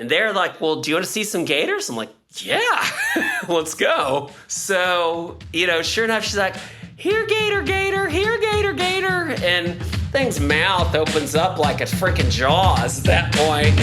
And they're like, well, do you want to see some gators? I'm like, yeah, let's go. So, sure enough, she's like, here, gator, gator, here, gator, gator. And thing's mouth opens up like a freaking Jaws at that point.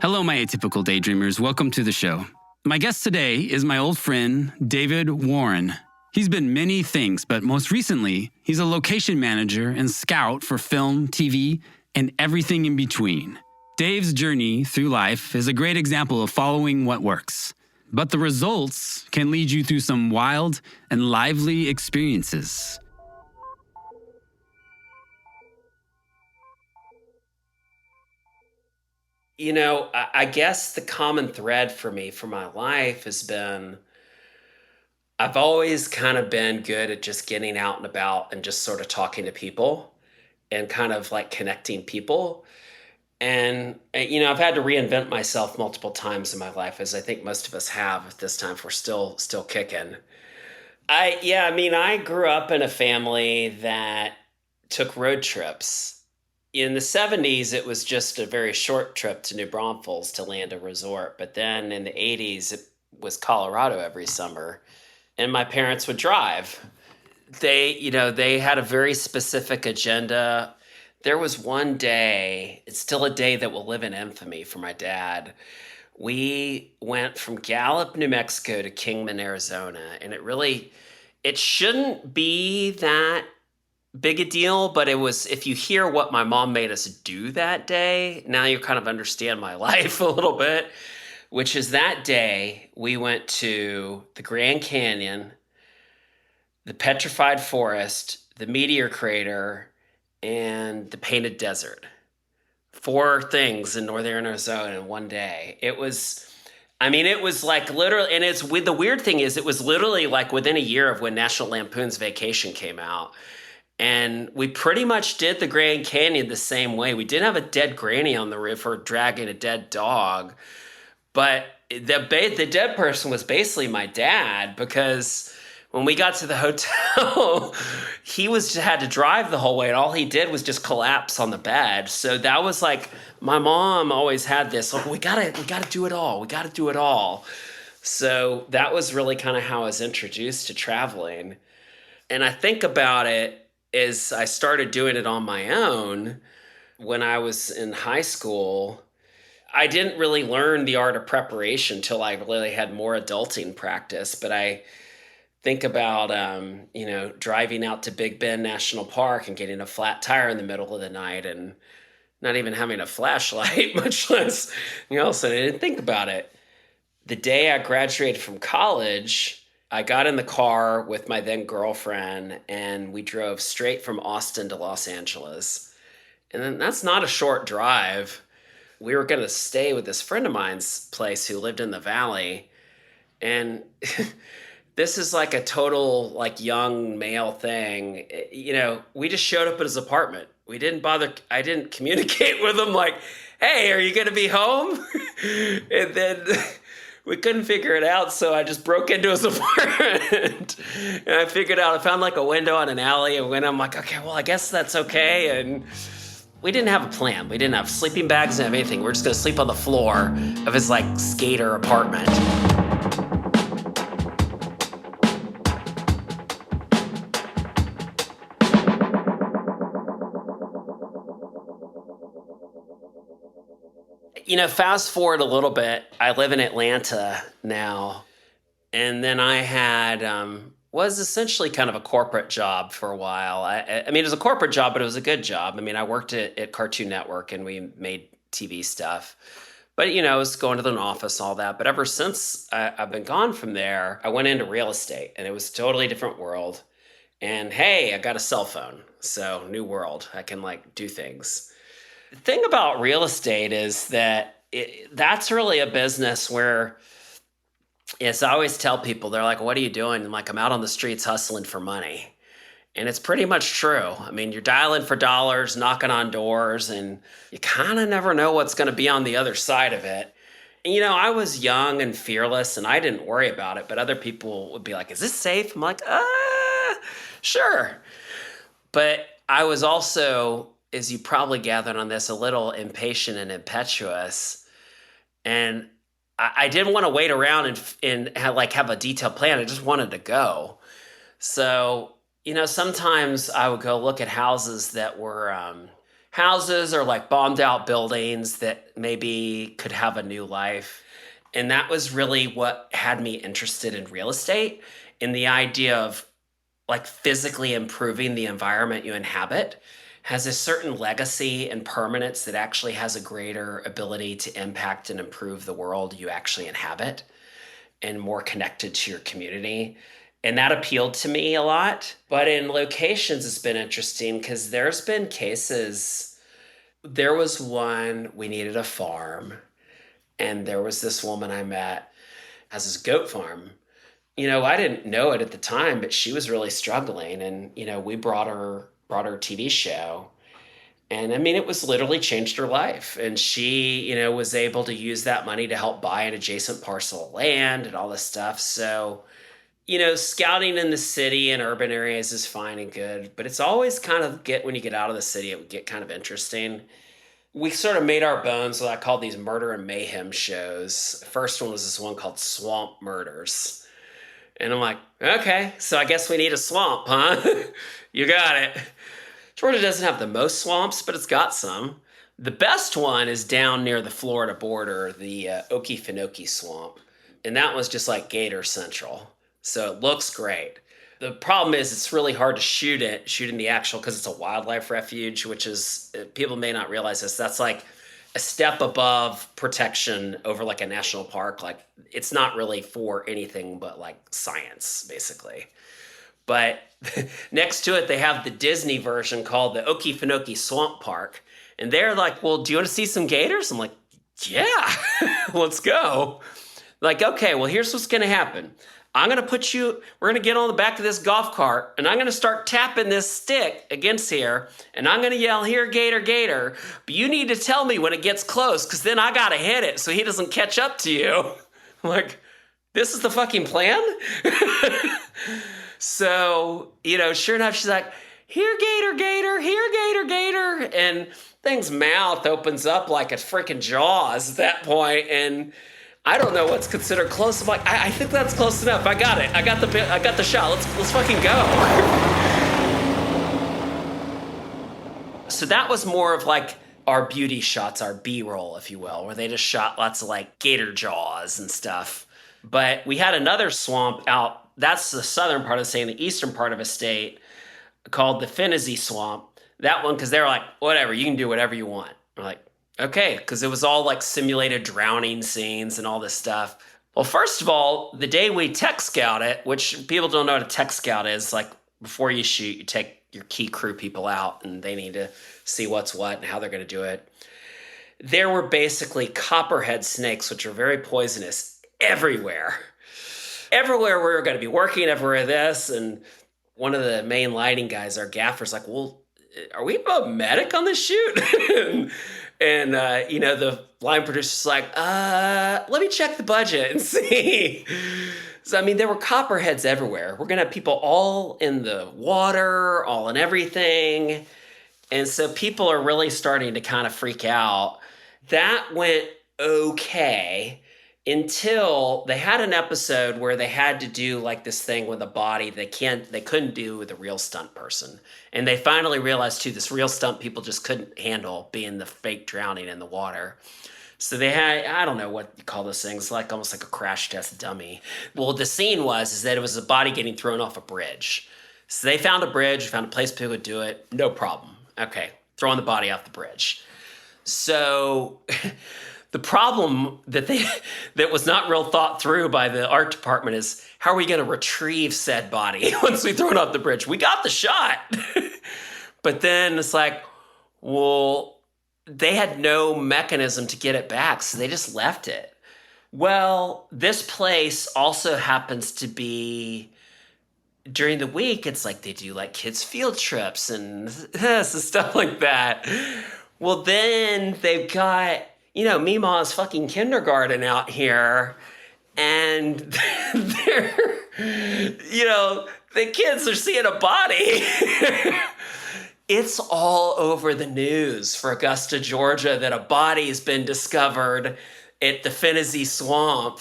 Hello, my Atypical Daydreamers. Welcome to the show. My guest today is my old friend, David Warren. He's been many things, but most recently, he's a location manager and scout for film, TV, and everything in between. Dave's journey through life is a great example of following what works, but the results can lead you through some wild and lively experiences. I guess the common thread for me for my life has been I've always kind of been good at just getting out and about and just sort of talking to people and kind of like connecting people. And, I've had to reinvent myself multiple times in my life, as I think most of us have at this time. If we're still kicking. I grew up in a family that took road trips. In the 70s, it was just a very short trip to New Braunfels to land a resort. But then in the 80s, it was Colorado every summer. And my parents would drive. They had a very specific agenda. There was one day, it's still a day that will live in infamy for my dad. We went from Gallup, New Mexico to Kingman, Arizona. And it shouldn't be that big a deal, but it was, if you hear what my mom made us do that day, now you kind of understand my life a little bit, which is that day we went to the Grand Canyon, the Petrified Forest, the Meteor Crater, and the Painted Desert. 4 things in northern Arizona in one day. It was like literally, and the weird thing is it was literally like within a year of when National Lampoon's Vacation came out. And we pretty much did the Grand Canyon the same way. We didn't have a dead granny on the river dragging a dead dog. But the dead person was basically my dad, because when we got to the hotel, he had to drive the whole way. And all he did was just collapse on the bed. So that was like, my mom always had this, we gotta do it all. We gotta do it all. So that was really kind of how I was introduced to traveling. And I think about it, is I started doing it on my own when I was in high school. I didn't really learn the art of preparation till I really had more adulting practice. But I think about, driving out to Big Bend National Park and getting a flat tire in the middle of the night and not even having a flashlight, much less, so I didn't think about it. The day I graduated from college, I got in the car with my then girlfriend and we drove straight from Austin to Los Angeles. And then that's not a short drive. We were going to stay with this friend of mine's place who lived in the valley. And this is like a total like young male thing. We just showed up at his apartment. We didn't bother. I didn't communicate with him like, hey, are you going to be home? And then we couldn't figure it out, so I just broke into his apartment. And I found like a window on an alley, and I'm like, okay, well, I guess that's okay. And we didn't have a plan. We didn't have sleeping bags and anything. We're just gonna sleep on the floor of his like skater apartment. Fast forward a little bit, I live in Atlanta now. And then I had, was essentially kind of a corporate job for a while. It was a corporate job, but it was a good job. I worked at Cartoon Network and we made TV stuff. But, I was going to an office, all that. But ever since I've been gone from there, I went into real estate and it was a totally different world. And hey, I got a cell phone. So new world, I can like do things. The thing about real estate is that that's really a business where, as I always tell people, they're like, what are you doing? I'm like, I'm out on the streets hustling for money. And it's pretty much true. I mean, you're dialing for dollars, knocking on doors, and you kind of never know what's going to be on the other side of it. And, I was young and fearless and I didn't worry about it, but other people would be like, is this safe? I'm like, sure. But I was also, as you probably gathered on this, a little impatient and impetuous. And I didn't want to wait around and have a detailed plan. I just wanted to go. So, sometimes I would go look at houses that were houses or like bombed out buildings that maybe could have a new life. And that was really what had me interested in real estate, in the idea of like physically improving the environment you inhabit has a certain legacy and permanence that actually has a greater ability to impact and improve the world you actually inhabit and more connected to your community. And that appealed to me a lot. But in locations, it's been interesting because there's been cases. There was one, we needed a farm, and there was this woman I met has this goat farm. I didn't know it at the time, but she was really struggling. And, we brought her TV show. And I mean, it was literally changed her life. And she, was able to use that money to help buy an adjacent parcel of land and all this stuff. So, scouting in the city and urban areas is fine and good, but it's always when you get out of the city, it would get kind of interesting. We sort of made our bones what I call these murder and mayhem shows. The first one was this one called Swamp Murders. And I'm like, okay, so I guess we need a swamp, huh? You got it. Georgia doesn't have the most swamps, but it's got some. The best one is down near the Florida border, the Okefenokee swamp. And that was just like Gator Central. So it looks great. The problem is it's really hard to shoot in the actual, because it's a wildlife refuge, which is, people may not realize this, that's like a step above protection over like a national park. Like it's not really for anything but like science, basically. But next to it, they have the Disney version called the Okefenokee Swamp Park. And they're like, well, do you want to see some gators? I'm like, yeah, let's go. Like, okay, well, here's what's going to happen. We're going to get on the back of this golf cart, and I'm going to start tapping this stick against here, and I'm going to yell, here, Gator, Gator. But you need to tell me when it gets close, because then I got to hit it so he doesn't catch up to you. I'm like, this is the fucking plan? So, sure enough, she's like, here, Gator, Gator, here, Gator, Gator. And thing's mouth opens up like a freaking Jaws at that point, and I don't know what's considered close. I'm like, I think that's close enough. I got it. I got the shot. Let's fucking go. So that was more of like our beauty shots, our B-roll, if you will, where they just shot lots of like gator jaws and stuff. But we had another swamp out. That's the southern part of the state, the eastern part of a state called the Finnessy swamp. That one, because they're like, whatever, you can do whatever you want. We're like, okay, because it was all like simulated drowning scenes and all this stuff. Well, first of all, the day we tech scout it, which people don't know what a tech scout is, like before you shoot, you take your key crew people out and they need to see what's what and how they're going to do it. There were basically copperhead snakes, which are very poisonous, everywhere. Everywhere we were going to be working, everywhere this. And one of the main lighting guys, our gaffer's like, well, are we a medic on this shoot? And the line producer's like, let me check the budget and see. So, I mean, there were copperheads everywhere. We're going to have people all in the water, all in everything. And so people are really starting to kind of freak out. That went okay until they had an episode where they had to do like this thing with a body they couldn't do with a real stunt person. And they finally realized too, this real stunt people just couldn't handle being the fake drowning in the water. So they had, I don't know what you call those things, like almost like a crash test dummy. Well, the scene is that it was a body getting thrown off a bridge. So they found a bridge, found a place people would do it, no problem. Okay, throwing the body off the bridge. So the problem that was not real thought through by the art department is, how are we going to retrieve said body once we throw it off the bridge? We got the shot. But then it's like, well, they had no mechanism to get it back, so they just left it. Well, this place also happens to be during the week, it's like they do like kids' field trips and this and stuff like that. Well, then they've got, Meemaw's fucking kindergarten out here, and they're, the kids are seeing a body. It's all over the news for Augusta, Georgia, that a body has been discovered at the Finnessy swamp.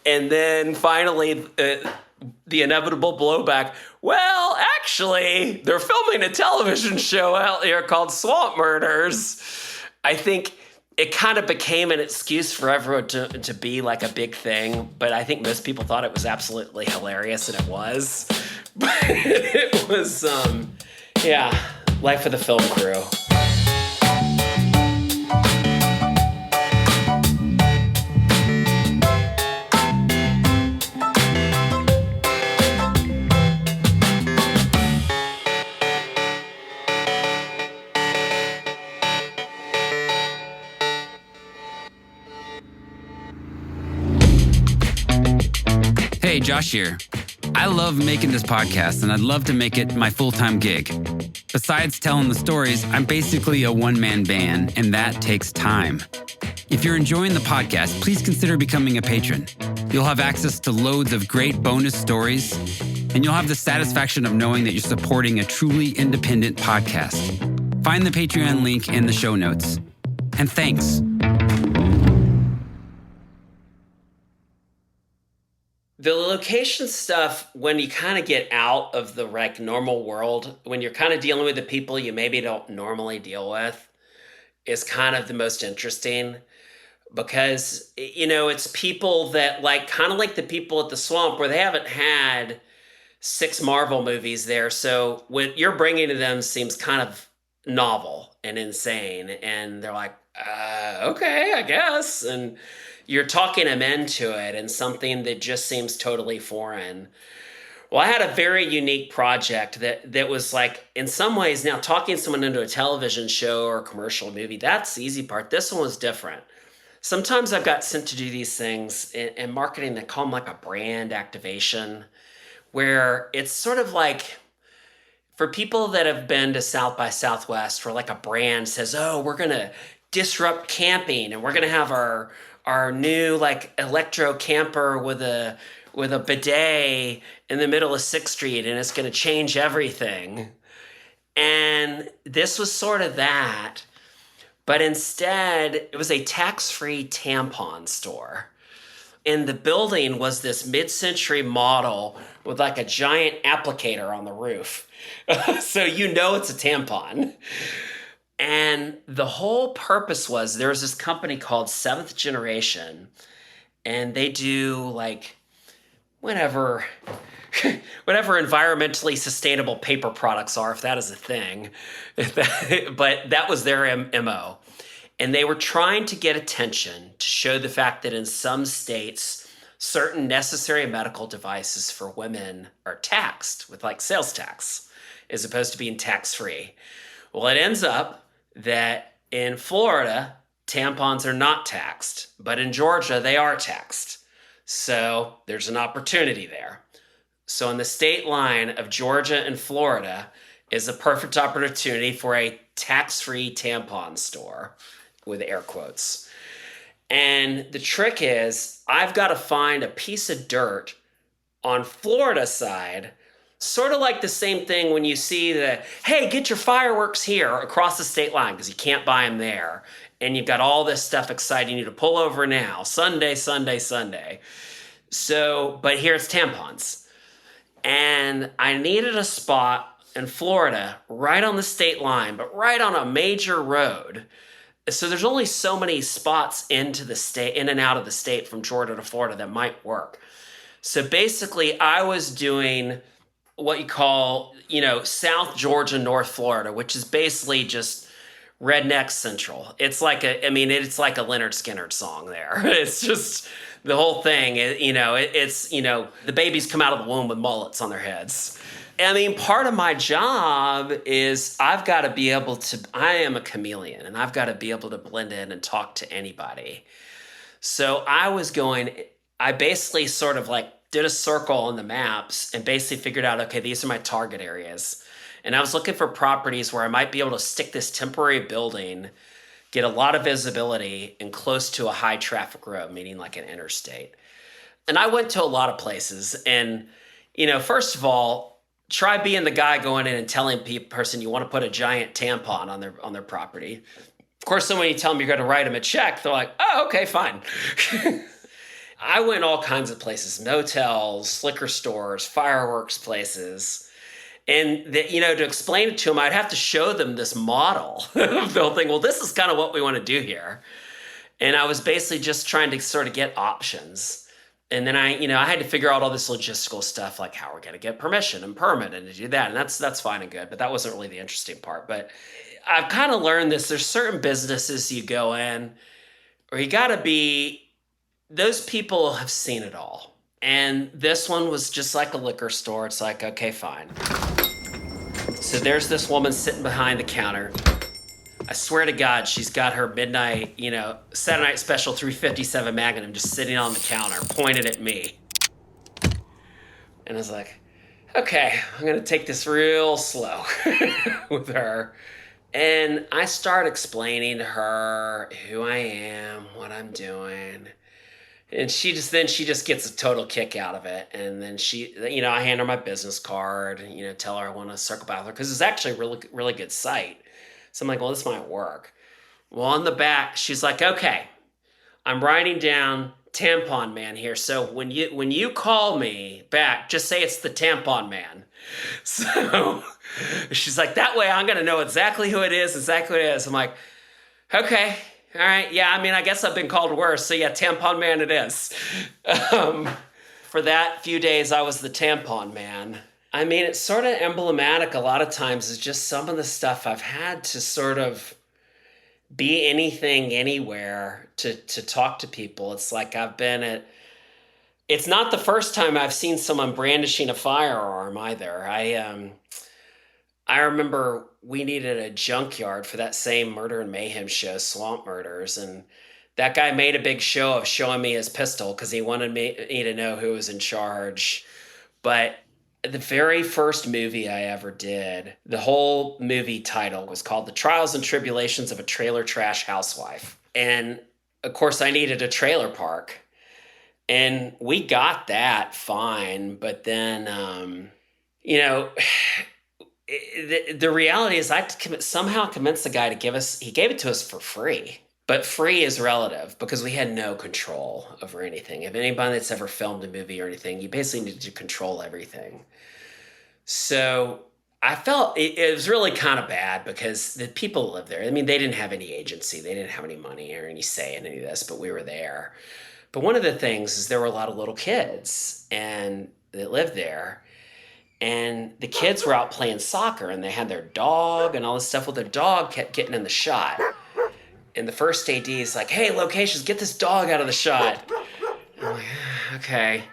And then finally, the inevitable blowback. Well, actually, they're filming a television show out here called Swamp Murders. I think it kind of became an excuse for everyone to be like a big thing, but I think most people thought it was absolutely hilarious, and it was. But it was, yeah, life of the film crew. Hey, Josh here. I love making this podcast, and I'd love to make it my full-time gig. Besides telling the stories, I'm basically a one-man band, and that takes time. If you're enjoying the podcast, please consider becoming a patron. You'll have access to loads of great bonus stories, and you'll have the satisfaction of knowing that you're supporting a truly independent podcast. Find the Patreon link in the show notes. And thanks. The location stuff, when you kind of get out of the normal world, when you're kind of dealing with the people you maybe don't normally deal with, is kind of the most interesting, because it's people that kind of like the people at the swamp, where they haven't had 6 Marvel movies there, so what you're bringing to them seems kind of novel and insane, and they're like, okay, I guess, and you're talking them into it, and something that just seems totally foreign. Well, I had a very unique project that was in some ways, now talking someone into a television show or a commercial movie, that's the easy part. This one was different. Sometimes I've got sent to do these things in marketing that call them a brand activation, where it's sort of for people that have been to South by Southwest, where a brand says, oh, we're going to disrupt camping, and we're going to have our new electro camper with a bidet in the middle of 6th Street, and it's going to change everything. And this was sort of that, but instead it was a tax-free tampon store. And the building was this mid-century model with a giant applicator on the roof. So it's a tampon. And the whole purpose was, there was this company called Seventh Generation, and they do whatever environmentally sustainable paper products are, if that is a thing. But that was their MO. And they were trying to get attention to show the fact that in some states, certain necessary medical devices for women are taxed with sales tax, as opposed to being tax-free. Well, it ends up that in Florida, tampons are not taxed, but in Georgia, they are taxed. So there's an opportunity there. So on the state line of Georgia and Florida is a perfect opportunity for a tax-free tampon store, with air quotes. And the trick is, I've got to find a piece of dirt on Florida side, sort of like the same thing when you see hey, get your fireworks here across the state line, because you can't buy them there. And you've got all this stuff exciting you to pull over now. Sunday, Sunday, Sunday. So, but here it's tampons. And I needed a spot in Florida, right on the state line, but right on a major road. So there's only so many spots into the state, in and out of the state from Georgia to Florida, that might work. So basically, I was doing what you call, South Georgia, North Florida, which is basically just Redneck Central. It's it's like a Leonard Skinner song there. It's just the whole thing. The babies come out of the womb with mullets on their heads. Part of my job is I am a chameleon, and I've got to be able to blend in and talk to anybody. So I basically sort of did a circle on the maps and basically figured out, okay, these are my target areas. And I was looking for properties where I might be able to stick this temporary building, get a lot of visibility, and close to a high traffic road, meaning like an interstate. And I went to a lot of places. And, first of all, try being the guy going in and telling person you want to put a giant tampon on their property. Of course, then when you tell them you're going to write them a check, they're like, oh, okay, fine. I went all kinds of places, motels, liquor stores, fireworks places. And to explain it to them, I'd have to show them this model. They'll think, well, this is kind of what we want to do here. And I was basically just trying to sort of get options. And then I had to figure out all this logistical stuff, like how we're going to get permission and permit and to do that. And that's fine and good, but that wasn't really the interesting part. But I've kind of learned this. There's certain businesses you go in, or you got to be, those people have seen it all. And this one was just like a liquor store. It's like, okay, fine. So there's this woman sitting behind the counter. I swear to God, she's got her midnight, Saturday night special 357 Magnum just sitting on the counter, pointed at me. And I was like, okay, I'm going to take this real slow with her. And I start explaining to her who I am, what I'm doing. And she just gets a total kick out of it. And then I hand her my business card, tell her I want to circle back with her because it's actually a really, really good site. So I'm like, well, this might work. Well, on the back, she's like, okay, I'm writing down Tampon Man here. So when you call me back, just say it's the Tampon Man. So she's like, that way I'm going to know exactly who it is, exactly what it is. I'm like, okay. All right, yeah, I guess I've been called worse. So yeah, Tampon Man it is. For that few days, I was the Tampon Man. It's sort of emblematic a lot of times is just some of the stuff I've had to sort of be anything, anywhere to talk to people. It's like it's not the first time I've seen someone brandishing a firearm either. I remember we needed a junkyard for that same murder and mayhem show, Swamp Murders, and that guy made a big show of showing me his pistol because he wanted me to know who was in charge. But the very first movie I ever did, the whole movie title was called The Trials and Tribulations of a Trailer Trash Housewife. And, of course, I needed a trailer park. And we got that fine, but then, the reality is I somehow convinced the guy he gave it to us for free. But free is relative because we had no control over anything. If anybody that's ever filmed a movie or anything, you basically need to control everything. So I felt it was really kind of bad because the people that lived there, they didn't have any agency. They didn't have any money or any say in any of this, but we were there. But one of the things is there were a lot of little kids and that lived there. And the kids were out playing soccer and they had their dog and all this stuff. Well, their dog kept getting in the shot. And the first AD is like, hey, locations, get this dog out of the shot. And I'm like, okay.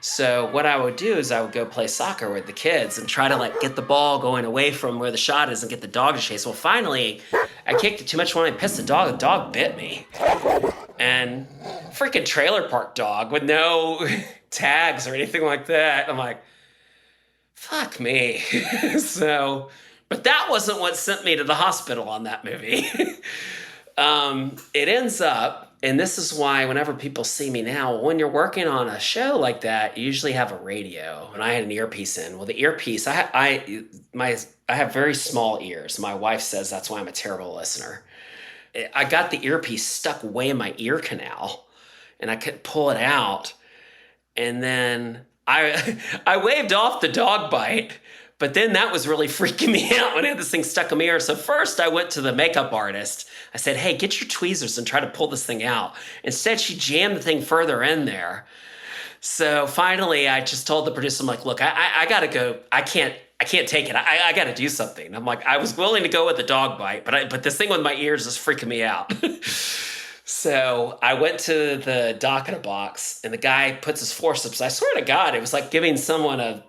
So what I would do is I would go play soccer with the kids and try to get the ball going away from where the shot is and get the dog to chase. Well, finally, I kicked it too much when I pissed the dog bit me. And freaking trailer park dog with no tags or anything like that. I'm like, fuck me. But that wasn't what sent me to the hospital on that movie. It ends up, and this is why whenever people see me now, when you're working on a show like that, you usually have a radio, and I had an earpiece in. Well, the earpiece, I have very small ears. My wife says that's why I'm a terrible listener. I got the earpiece stuck way in my ear canal, and I couldn't pull it out. And then I waved off the dog bite, but then that was really freaking me out when I had this thing stuck in my ear. So first I went to the makeup artist. I said, hey, get your tweezers and try to pull this thing out. Instead, she jammed the thing further in there. So finally, I just told the producer, I'm like, look, I got to go. I can't take it. I got to do something. I'm like, I was willing to go with the dog bite, but this thing with my ears is freaking me out. So I went to the doc in a box, and the guy puts his forceps. I swear to God, it was like giving someone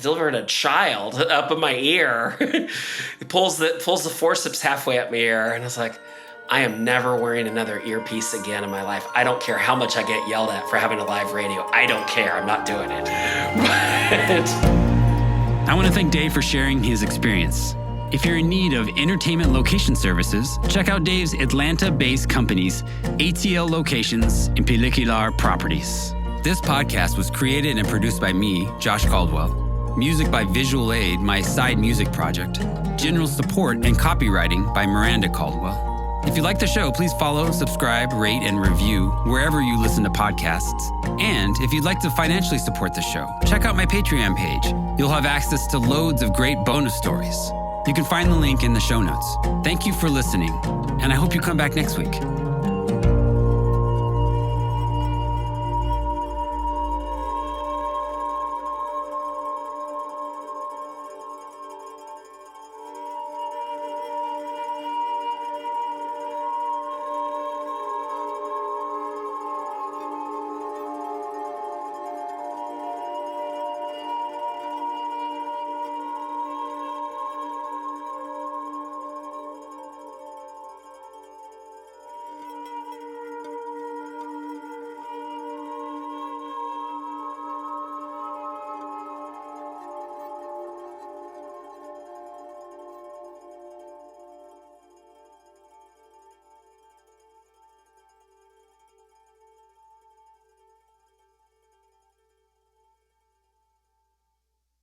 delivering a child up in my ear. He pulls the forceps halfway up my ear, and I was like, I am never wearing another earpiece again in my life. I don't care how much I get yelled at for having a live radio. I don't care. I'm not doing it. I want to thank Dave for sharing his experience. If you're in need of entertainment location services, check out Dave's Atlanta-based company's ATL Locations and Pellicular Properties. This podcast was created and produced by me, Josh Caldwell. Music by Visual Aid, my side music project. General support and copywriting by Miranda Caldwell. If you like the show, please follow, subscribe, rate, and review wherever you listen to podcasts. And if you'd like to financially support the show, check out my Patreon page. You'll have access to loads of great bonus stories. You can find the link in the show notes. Thank you for listening, and I hope you come back next week.